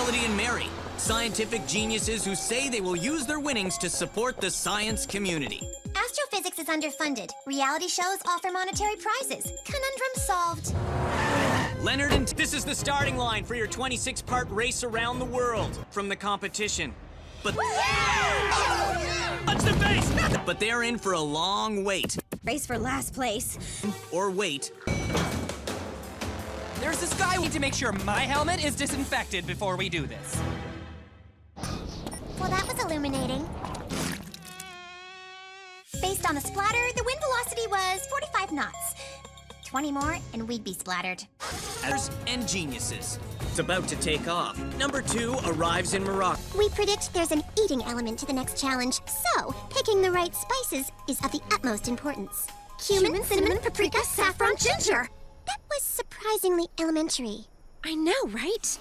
Ellody and Mary, scientific geniuses who say they will use their winnings to support the science community. Astrophysics is underfunded. Reality shows offer monetary prizes. Conundrum solved. Leonard and this is the starting line for your 26-part race around the world from the competition. But touch the face! But they're in for a long wait. Race for last place. Or wait. There's this guy. We need to make sure my helmet is disinfected before we do this. Well, that was illuminating. Based on the splatter, the wind velocity was 45 knots. 20 more, and we'd be splattered. And geniuses. It's about to take off. Number 2 arrives in Morocco. We predict there's an eating element to the next challenge, so picking the right spices is of the utmost importance. Cumin, cinnamon, paprika, saffron, ginger. That was surprisingly elementary. I know, right?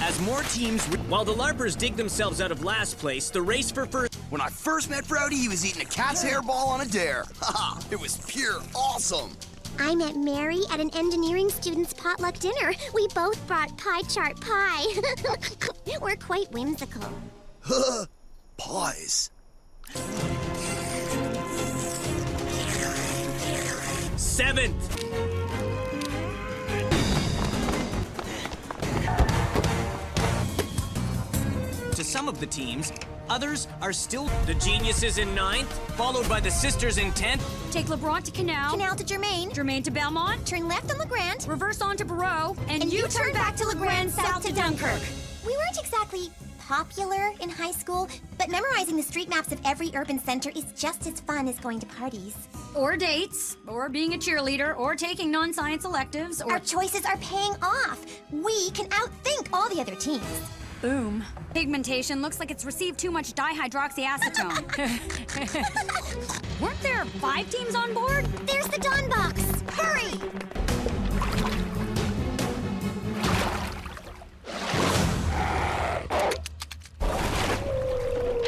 As more teams, while the LARPers dig themselves out of last place, the race for first. When I first met Brody, he was eating a cat's hairball on a dare. Haha, it was pure awesome. I met Mary at an engineering student's potluck dinner. We both brought pie chart pie. We're quite whimsical. Pies. Seventh. To some of the teams, others are still the geniuses in 9th, followed by the sisters in 10th. Take LeBron to Canal. Canal to Germain. Germain to Belmont. Turn left on LeGrand. Reverse on to Barreau. And you turn back to LeGrand south to Dunkirk. We weren't exactly popular in high school, but memorizing the street maps of every urban center is just as fun as going to parties. Or dates, or being a cheerleader, or taking non-science electives, or... Our choices are paying off. We can outthink all the other teams. Boom. Pigmentation looks like it's received too much dihydroxyacetone. Weren't there 5 teams on board? There's the Dawn box. Hurry!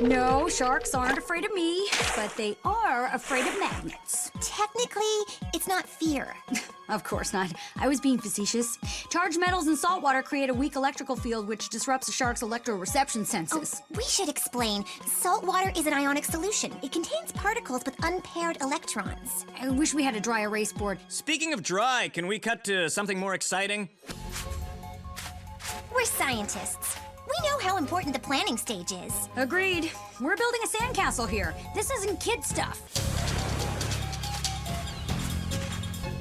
No, sharks aren't afraid of me, but they are afraid of magnets. Technically, it's not fear. Of course not. I was being facetious. Charged metals in salt water create a weak electrical field which disrupts a shark's electroreception senses. We should explain. Salt water is an ionic solution. It contains particles with unpaired electrons. I wish we had a dry erase board. Speaking of dry, can we cut to something more exciting? We're scientists. We know how important the planning stage is. Agreed. We're building a sandcastle here. This isn't kid stuff.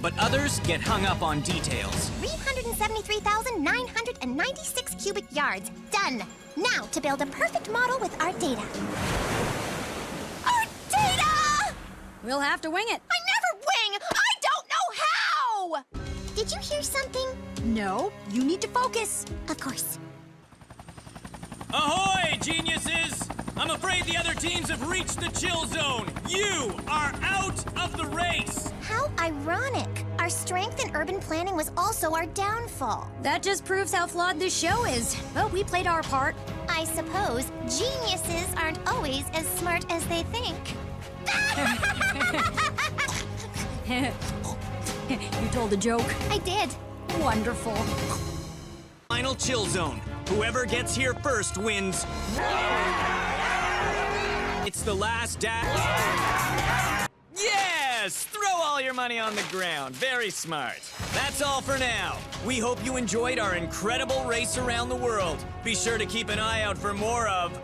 But others get hung up on details. 373,996 cubic yards. Done. Now to build a perfect model with our data. Our data! We'll have to wing it. I never wing! I don't know how! Did you hear something? No, you need to focus. Of course. Ahoy, geniuses! I'm afraid the other teams have reached the chill zone. You are out of the race! How ironic. Our strength in urban planning was also our downfall. That just proves how flawed this show is. But we played our part. I suppose geniuses aren't always as smart as they think. You told a joke. I did. Wonderful. Final chill zone. Whoever gets here first wins. It's the last dash. Yes! Throw all your money on the ground. Very smart. That's all for now. We hope you enjoyed our incredible race around the world. Be sure to keep an eye out for more of